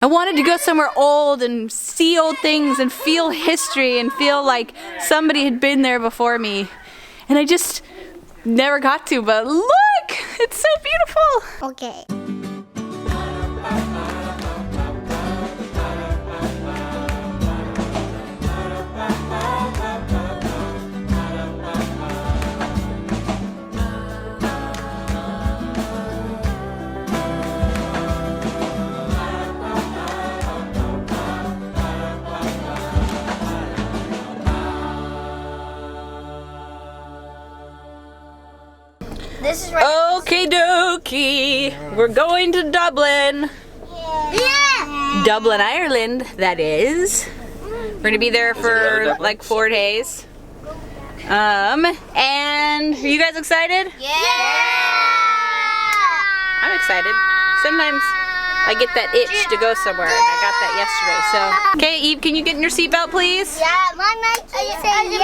I wanted to go somewhere old and see old things and feel history and feel like somebody had been there before me. And I just never got to, but look! It's so beautiful! Okay. This is right. Okie dokie! We're going to Dublin! Yeah! Dublin, Ireland, that is. We're gonna be there for like 4 days. And are you guys excited? Yeah! I'm excited. Sometimes I get that itch to go somewhere, and I got that yesterday. So, okay, Eve, can you get in your seatbelt, please? Yeah, my Nike say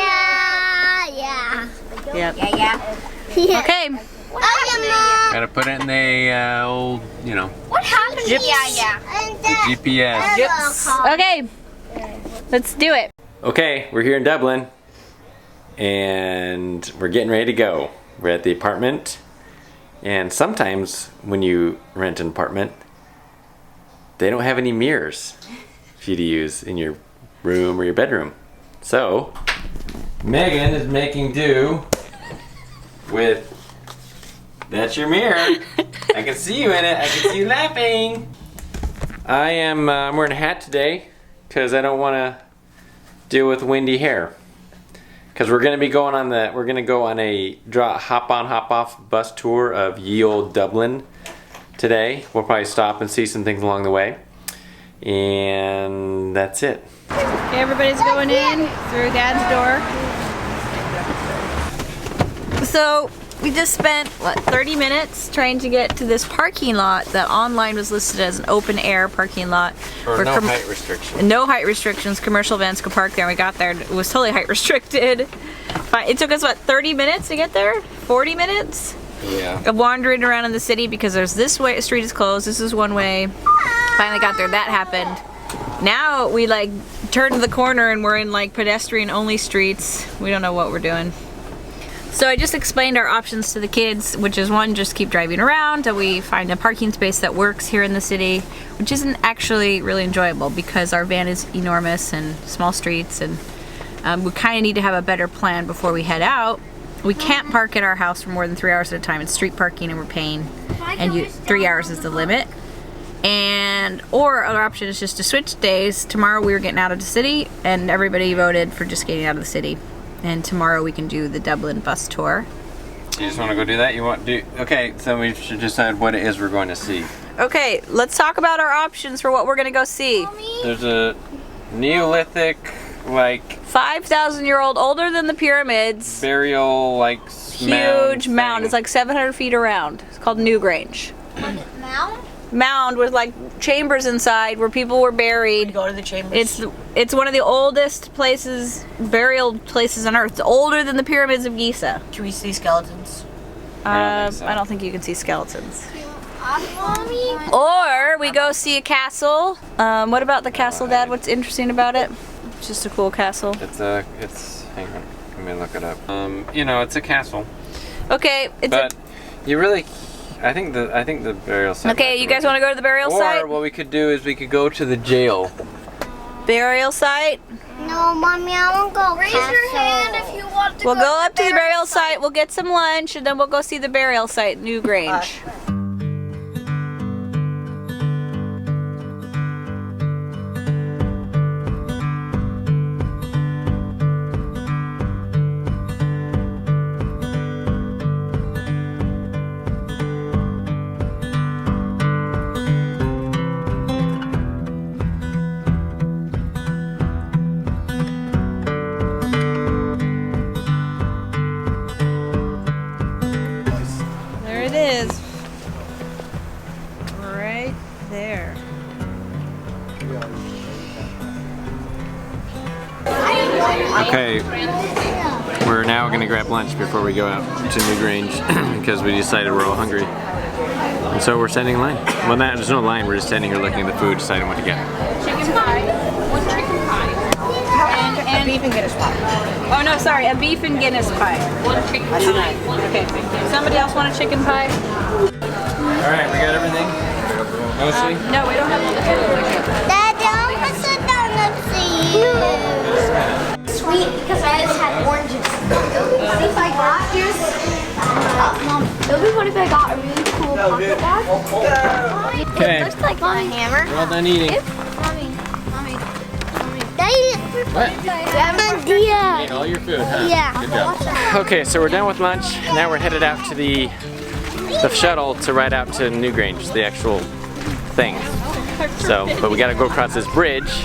yeah. Yep. Yeah. Okay. Gotta put it in the old, you know, What happened? the GPS. Yep. Okay. Let's do it. Okay, we're here in Dublin, and we're getting ready to go. We're at the apartment, and sometimes when you rent an apartment, they don't have any mirrors for you to use in your room or your bedroom. So, Megan is making do with, that's your mirror. I can see you in it. I can see you laughing. I am I'm wearing a hat today because I don't want to deal with windy hair. Because we're going to be going on a hop on hop off bus tour of ye olde Dublin today. We'll probably stop and see some things along the way. And that's it. Okay, everybody's going in through Dad's door. So we just spent, what, 30 minutes trying to get to this parking lot that online was listed as an open air parking lot. Or no height restrictions. No height restrictions, commercial vans could park there. We got there, it was totally height restricted. It took us, what, 30 minutes to get there? 40 minutes? Yeah. Of wandering around in the city because there's this way, street is closed, this is one way. Finally got there, that happened. Now we like turned the corner and we're in like pedestrian only streets. We don't know what we're doing. So I just explained our options to the kids, which is one, just keep driving around till we find a parking space that works here in the city, which isn't actually really enjoyable because our van is enormous and small streets, and we kind of need to have a better plan before we head out. We can't park at our house for more than 3 hours at a time. It's street parking and we're paying, and 3 hours is the limit. Or other option is just to switch days. Tomorrow we were getting out of the city and everybody voted for just getting out of the city. And tomorrow we can do the Dublin bus tour. You just want to go do that? You want to do? Okay, so we should decide what it is we're going to see. Okay, let's talk about our options for what we're gonna go see. There's a Neolithic, like 5,000-year-old, older than the pyramids. burial, like Huge mound. thing. It's like 700 feet around. It's called Newgrange. Mound with like chambers inside where people were buried. Go to the chambers. It's one of the oldest places, burial places on Earth. It's older than the pyramids of Giza. Can we see skeletons? I don't think so. I don't think you can see skeletons. Mommy? Or we go see a castle. What about the castle, Dad? What's interesting about it? It's just a cool castle. Hang on, let me look it up. You know, it's a castle. Okay, But you really, I think the burial site. okay. You guys want to go to the burial site? Or what we could do is we could go to the jail. Burial site. No, Mommy, I won't go. Raise your hand if you want to We'll go up to the burial site. We'll get some lunch, and then we'll go see the burial site, Newgrange. There it is. Right there. Okay, we're now going to grab lunch before we go out to Newgrange because we decided we're all hungry. And so we're standing in line. Well, there's no line. We're just standing here looking at the food, deciding what to get. Chicken pie. One chicken pie. And Beef and Guinness pie. oh no, sorry, a beef and Guinness pie. One chicken pie. Okay. Somebody else want a chicken pie? All right, we got everything. Mostly. No, we don't have all the food. Dad, don't put the donuts sweet because I just had oranges. If I got juice, Mom, it would be fun if I got a really cool pocket bag. Okay. It looks like a hammer. We're all done eating. Mommy. Daddy. What? Idea. Ate all your food, huh? Yeah. Good job. Okay, so we're done with lunch. Now we're headed out to the shuttle to ride out to Newgrange, the actual thing. So, but we gotta go across this bridge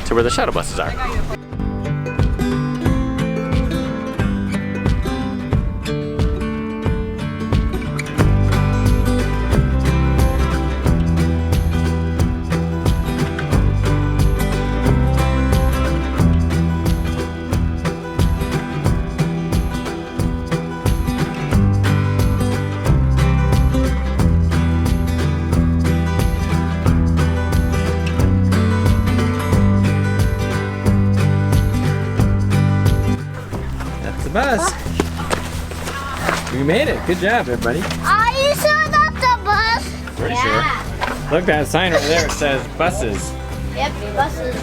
to where the shuttle buses are. Bus. We made it. Good job, everybody. Are you sure that's a bus? Pretty sure. Look, that sign over there. It says buses. Yep, buses.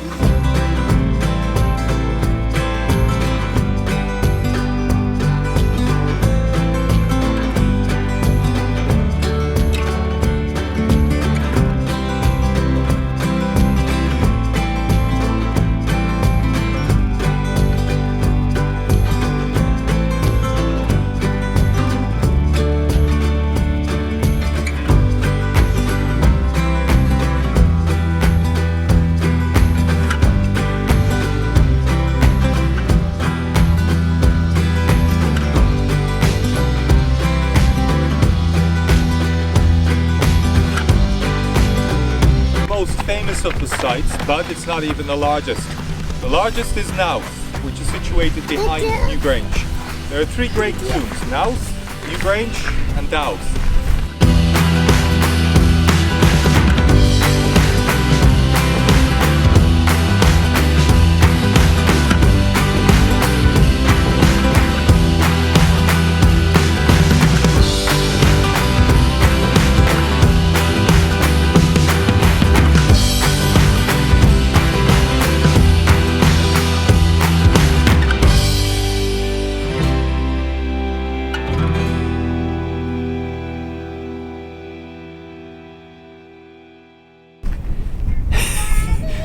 Famous of the sites, but it's not even the largest. The largest is Naus, which is situated behind Newgrange. There are three great tombs, Naus, Newgrange and Dowes.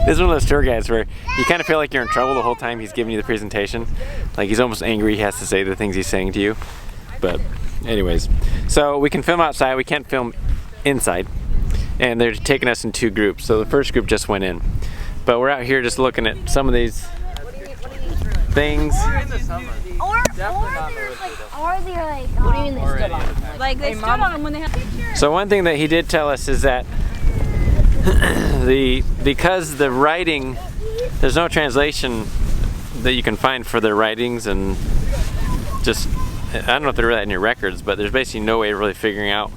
This is one of those tour guides where you kind of feel like you're in trouble the whole time he's giving you the presentation. Like he's almost angry he has to say the things he's saying to you. But anyways, so we can film outside, we can't film inside. And they're taking us in two groups. So the first group just went in. But we're out here just looking at some of these things. Or they're like, what do you mean they stood on them? Like they stood on them when they had pictures. So one thing that he did tell us is that because the writing, there's no translation that you can find for their writings, and just, I don't know if they're that in your records, but there's basically no way of really figuring out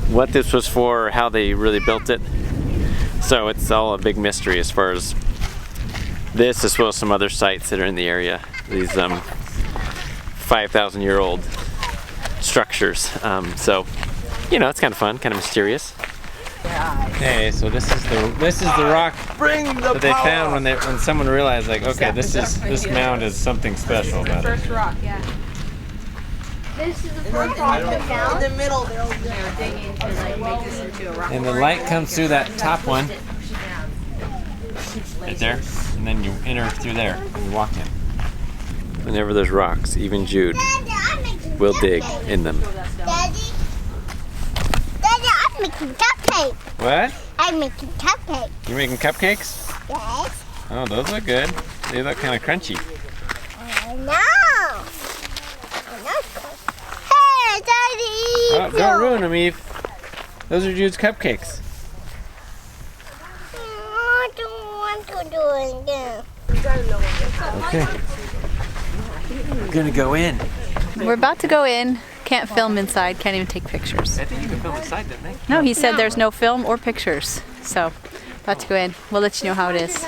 what this was for or how they really built it. So it's all a big mystery as far as this, as well as some other sites that are in the area. These 5,000-year-old structures. So, you know, it's kind of fun, kind of mysterious. Okay, so this is the rock that they found when someone realized, like, okay, this mound is something special about it. First rock, yeah. This is the first rock they found. In the middle, they were digging to like make this into a rock. And the light comes through that top one, right there, and then you enter through there and you walk in. Whenever there's rocks, even Jude will dig in them. Daddy, I'm making cupcakes. What? I'm making cupcakes. You're making cupcakes? Yes. Oh, those look good. They look kind of crunchy. I know. Hey, Daddy. Oh, don't ruin them, Eve. Those are Jude's cupcakes. I don't want to do it again. Okay. We're gonna go in. We're about to go in. Can't film inside, can't even take pictures. I think you can film inside, didn't they? No, he said there's no film or pictures. So, about to go in. We'll let you know how it is.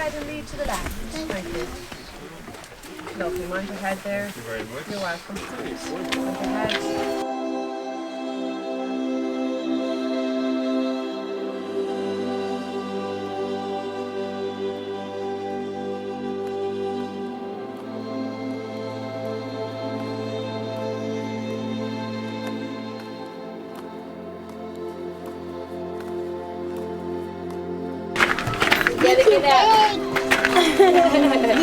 Lovely. Mind your head there. Thank you very much. You're welcome. Mind your head. Get it out.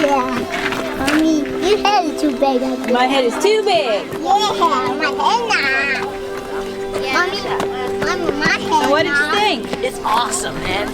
Yeah. Mommy, your head is too big. My head is too big. Yeah, my head now. Mommy, my head. What did you think? It's awesome, man.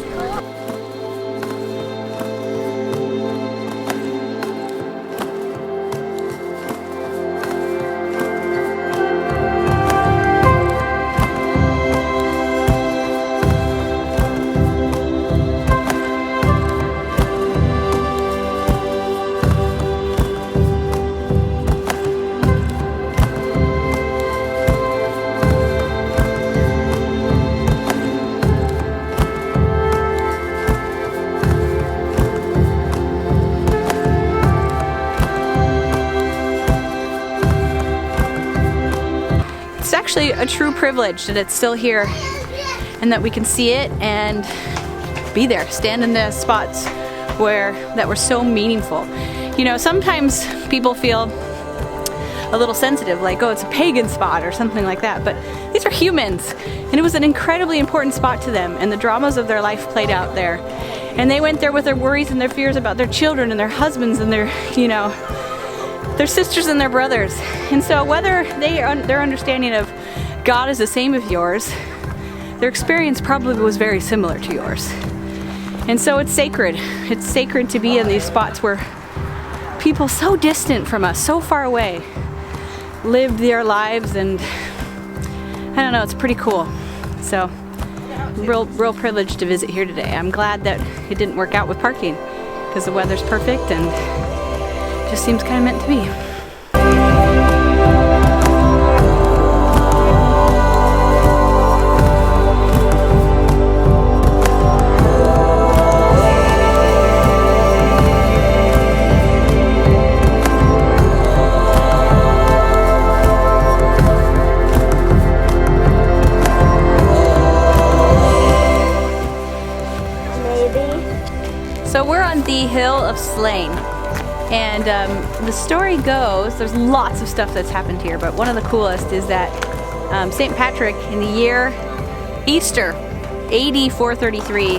It's actually a true privilege that it's still here and that we can see it and be there, stand in the spots that were so meaningful. You know, sometimes people feel a little sensitive, like, oh, it's a pagan spot or something like that, but these are humans, and it was an incredibly important spot to them, and the dramas of their life played out there. And they went there with their worries and their fears about their children and their husbands and their, you know, their sisters and their brothers. And so whether their understanding of God is the same as yours, their experience probably was very similar to yours. And so it's sacred. It's sacred to be in these spots where people so distant from us, so far away, lived their lives, and I don't know, it's pretty cool. So real privilege to visit here today. I'm glad that it didn't work out with parking because the weather's perfect and it just seems kind of meant to be. So we're on the Hill of Slane, and the story goes, there's lots of stuff that's happened here, but one of the coolest is that St. Patrick, in the year Easter, AD 433,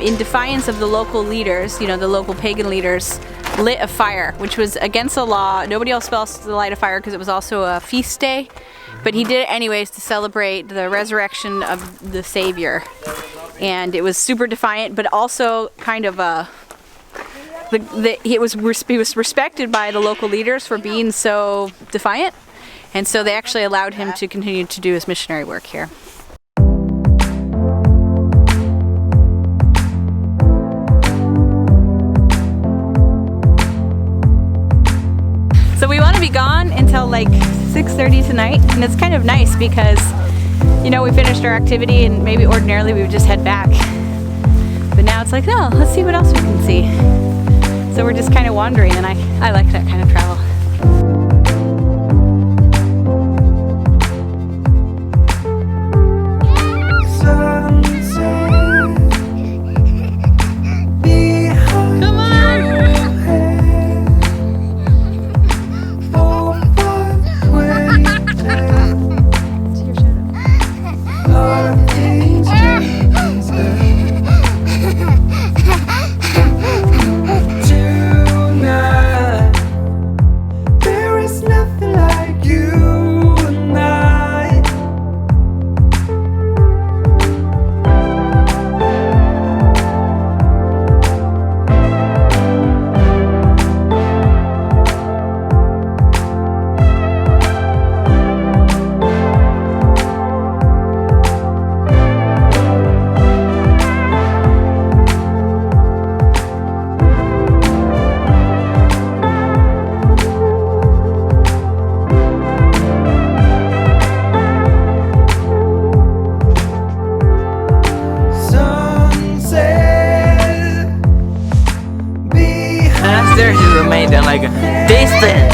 in defiance of the local leaders, you know, the local pagan leaders, lit a fire, which was against the law. Nobody else was supposed to light a fire because it was also a feast day, but he did it anyways to celebrate the resurrection of the Savior. And it was super defiant, but also kind of he was respected by the local leaders for being so defiant, and so they actually allowed him to continue to do his missionary work here. So we want to be gone until like 6:30 tonight, and it's kind of nice because, you know, we finished our activity and maybe ordinarily we would just head back. But now it's like, no, let's see what else we can see. So we're just kind of wandering, and I like that kind of travel. amazing. Like this thing.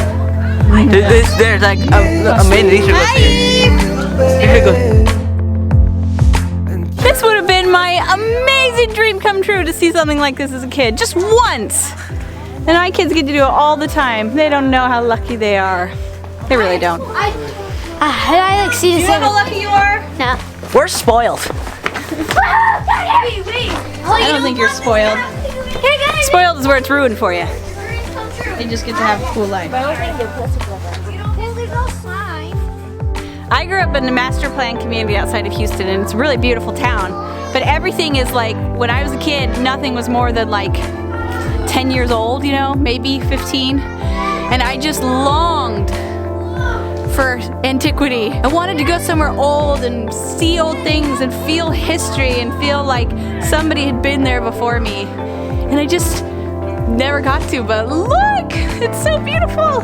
There's like amazing here. This would have been my amazing dream come true to see something like this as a kid, just once. And my kids get to do it all the time. They don't know how lucky they are. They really don't. I like see Do you know how lucky you are? No. We're spoiled. I don't think you're spoiled. Spoiled is where it's ruined for you. You just get to have a cool life. I grew up in a master plan community outside of Houston, and it's a really beautiful town. But everything is like, when I was a kid, nothing was more than like 10 years old, you know, maybe 15. And I just longed for antiquity. I wanted to go somewhere old and see old things and feel history and feel like somebody had been there before me. And I just never got to, but look, it's so beautiful.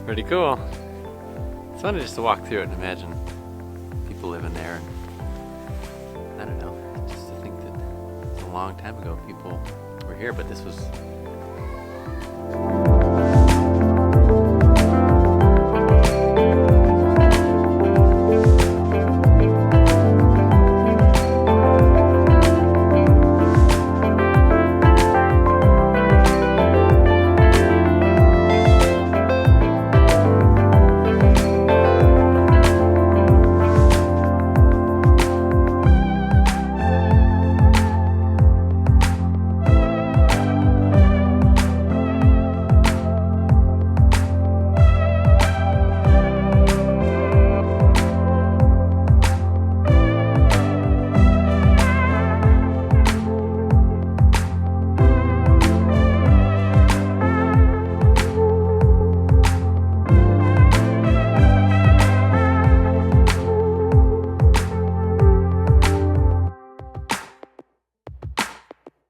Pretty cool. It's fun just to walk through it and imagine people living there. I don't know, just to think that a long time ago people were here, but this was